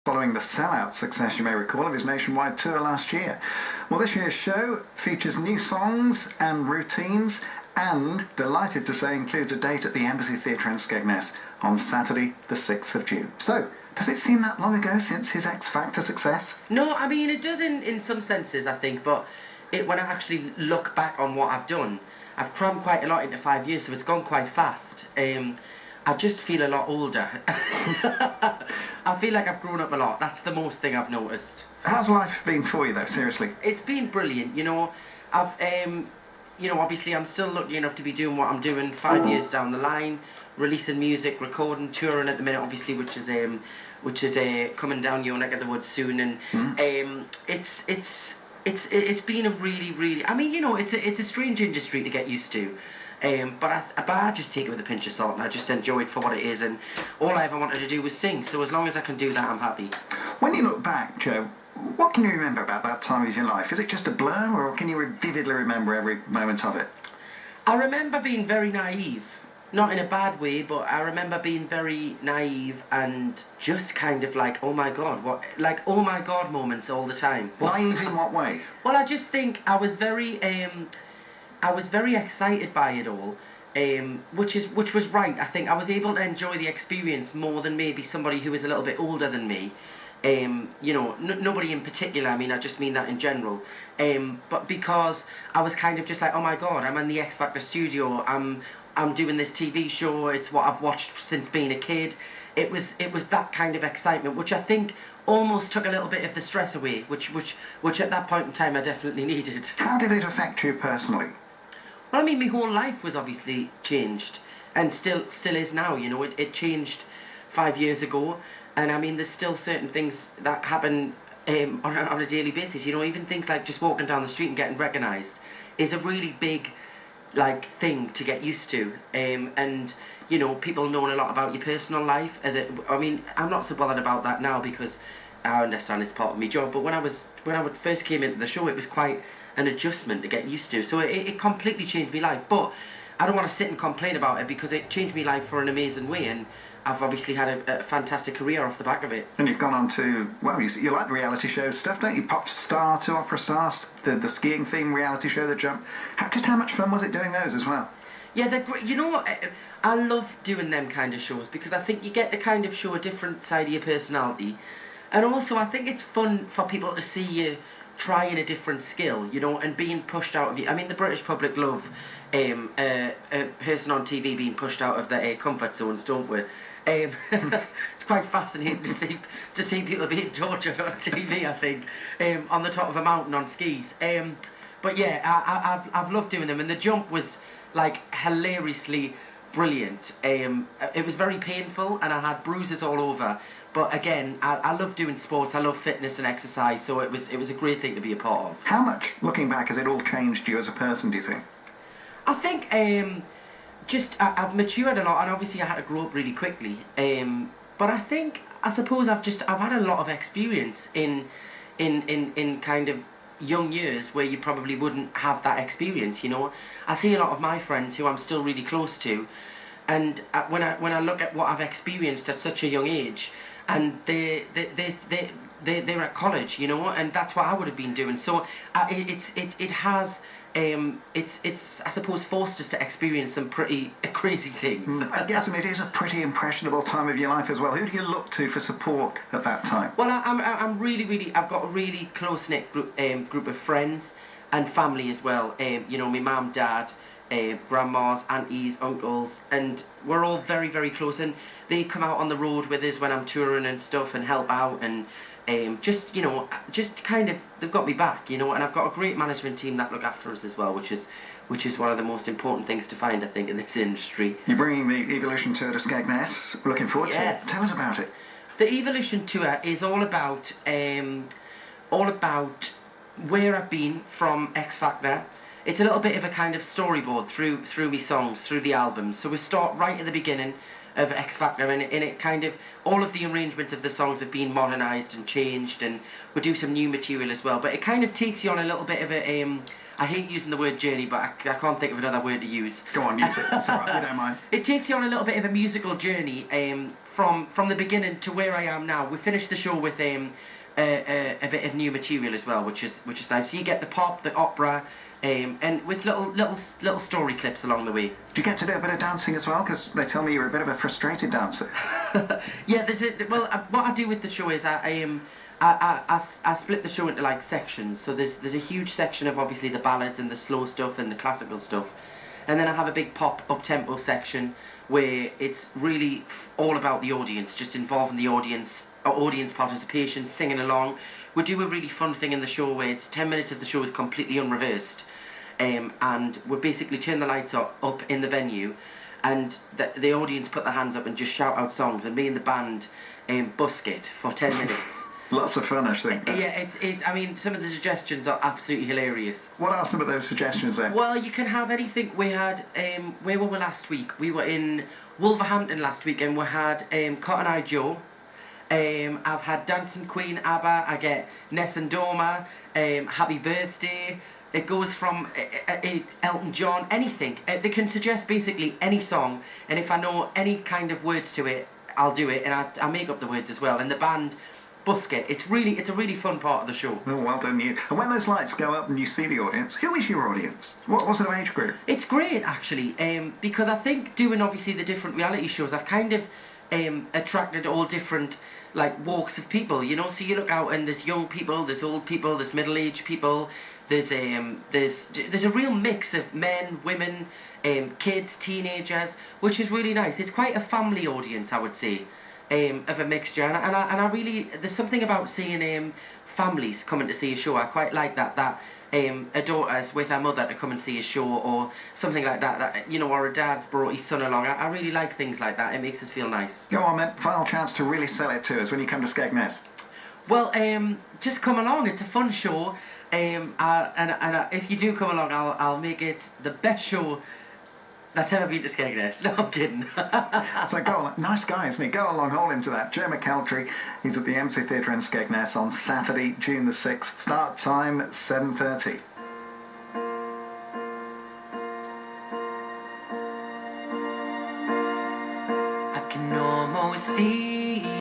following the sellout success, you may recall, of his nationwide tour last year. Well, this year's show features new songs and routines, and, delighted to say, includes a date at the Embassy Theatre in Skegness on Saturday the 6th of June. So, does it seem that long ago since his X Factor success? No, I mean, it does in some senses, I think, but when I actually look back on what I've done, I've crammed quite a lot into 5 years, so it's gone quite fast. I just feel a lot older. I feel like I've grown up a lot. That's the most thing I've noticed. How's life been for you, though, seriously? It's been brilliant, you know. I've, obviously I'm still lucky enough to be doing what I'm doing 5 years down the line, releasing music, recording, touring at the minute, obviously, which is coming down your neck of the woods soon, and it's been a really, I mean, you know, it's a strange industry to get used to. But I just take it with a pinch of salt, and I just enjoy it for what it is, and all I ever wanted to do was sing, so as long as I can do that, I'm happy. When you look back, Joe, what can you remember about that time of your life? Is it just a blur, or can you vividly remember every moment of it? I remember being very naive, not in a bad way, but I remember being very naive and just kind of like, oh my god, what, like oh my god moments all the time. Naive in what way? Well, I just think I was very excited by it all, which was right. I think I was able to enjoy the experience more than maybe somebody who was a little bit older than me. You know, nobody in particular, I mean, I just mean that in general. But because I was kind of just like, oh my god, I'm in the X Factor studio, I'm doing this TV show, it's what I've watched since being a kid. It was that kind of excitement, which I think almost took a little bit of the stress away, which at that point in time I definitely needed. How did it affect you personally? Well, I mean, my whole life was obviously changed, and still is now, you know. It changed 5 years ago, and I mean, there's still certain things that happen on a daily basis, you know. Even things like just walking down the street and getting recognised is a really big, like, thing to get used to, and, you know, people knowing a lot about your personal life. I mean, I'm not so bothered about that now because I understand it's part of my job, but when I first came into the show, it was quite an adjustment to get used to, so it completely changed my life. But I don't want to sit and complain about it, because it changed my life for an amazing way, and I've obviously had a fantastic career off the back of it. And you've gone on to, well, you like the reality show stuff, don't you? Pop star to opera stars, the skiing theme reality show, The Jump. Just how much fun was it doing those as well? Yeah, they're great. You know what? I love doing them kind of shows, because I think you get to kind of show a different side of your personality, and also I think it's fun for people to see you trying a different skill, you know, and being pushed out of you. I mean, the British public love a person on TV being pushed out of their comfort zones, don't we? It's quite fascinating to see people being tortured on TV, I think, on the top of a mountain on skis. But yeah, I've loved doing them, and The Jump was like hilariously brilliant. It was very painful, and I had bruises all over. But again, I love doing sports. I love fitness and exercise, so it was a great thing to be a part of. How much, looking back, has it all changed you as a person, do you think? I think I've matured a lot, and obviously I had to grow up really quickly. But I suppose I've had a lot of experience in kind of young years where you probably wouldn't have that experience, you know. I see a lot of my friends who I'm still really close to, and when I look at what I've experienced at such a young age, and they're at college, you know, and that's what I would have been doing. So it has I suppose forced us to experience some pretty crazy things. I guess it is a pretty impressionable time of your life as well. Who do you look to for support at that time? Well, I'm really I've got a really close knit group of friends and family as well. You know, my mum, dad, grandmas, aunties, uncles, and we're all very, very close, and they come out on the road with us when I'm touring and stuff and help out, and just kind of, they've got me back, you know, and I've got a great management team that look after us as well, which is one of the most important things to find, I think, in this industry. You're bringing the Evolution Tour to Skegness. Looking forward to it. Tell us about it. The Evolution Tour is all about where I've been from X Factor. It's a little bit of a kind of storyboard through me songs, through the albums. So we start right at the beginning of X Factor, and it kind of, all of the arrangements of the songs have been modernised and changed, and we do some new material as well. But it kind of takes you on a little bit of a, I hate using the word journey, but I can't think of another word to use. Go on, use it. That's all right. We don't mind. It takes you on a little bit of a musical journey from the beginning to where I am now. We finished the show with a bit of new material as well, which is nice. So you get the pop, the opera, and with little story clips along the way. Do you get to do a bit of dancing as well? Because they tell me you're a bit of a frustrated dancer. Yeah, what I do with the show is I split the show into like sections. So there's a huge section of obviously the ballads and the slow stuff and the classical stuff, and then I have a big pop up-tempo section where it's really all about the audience, just involving the audience participation, singing along. We do a really fun thing in the show where it's 10 minutes of the show is completely unrehearsed, and we basically turn the lights up in the venue, and the audience put their hands up and just shout out songs, and me and the band busk it for 10 minutes. Lots of fun, I think. Yeah, I mean, some of the suggestions are absolutely hilarious. What are some of those suggestions then? Well, you can have anything. We had, where were we last week? We were in Wolverhampton last week, and we had Cotton Eye Joe. I've had Dancing Queen, ABBA. I get Ness and Doma, Happy Birthday. It goes from Elton John, anything. They can suggest basically any song, and if I know any kind of words to it, I'll do it, and I make up the words as well. And the band busk it. It's a really fun part of the show. Oh, well done you. And when those lights go up and you see the audience, who is your audience? What sort of age group? It's great, actually, because I think doing obviously the different reality shows, I've kind of attracted all different like walks of people, you know. So you look out and there's young people, there's old people, there's middle-aged people, there's a real mix of men, women, kids, teenagers, which is really nice. It's quite a family audience, I would say. Of a mixture, and I really, there's something about seeing families coming to see a show. I quite like that a daughter's with her mother to come and see a show, or something like that, you know, or a dad's brought his son along. I really like things like that. It makes us feel nice. Go on then, final chance to really sell it to us when you come to Skegness. Well, just come along. It's a fun show, and if you do come along, I'll make it the best show that's ever been to Skegness. No, I'm kidding. So go on, nice guy, isn't he? Go along, hold him to that. Joe McElderry, he's at the MC Theatre in Skegness on Saturday, June the 6th. Start time 7:30. I can almost see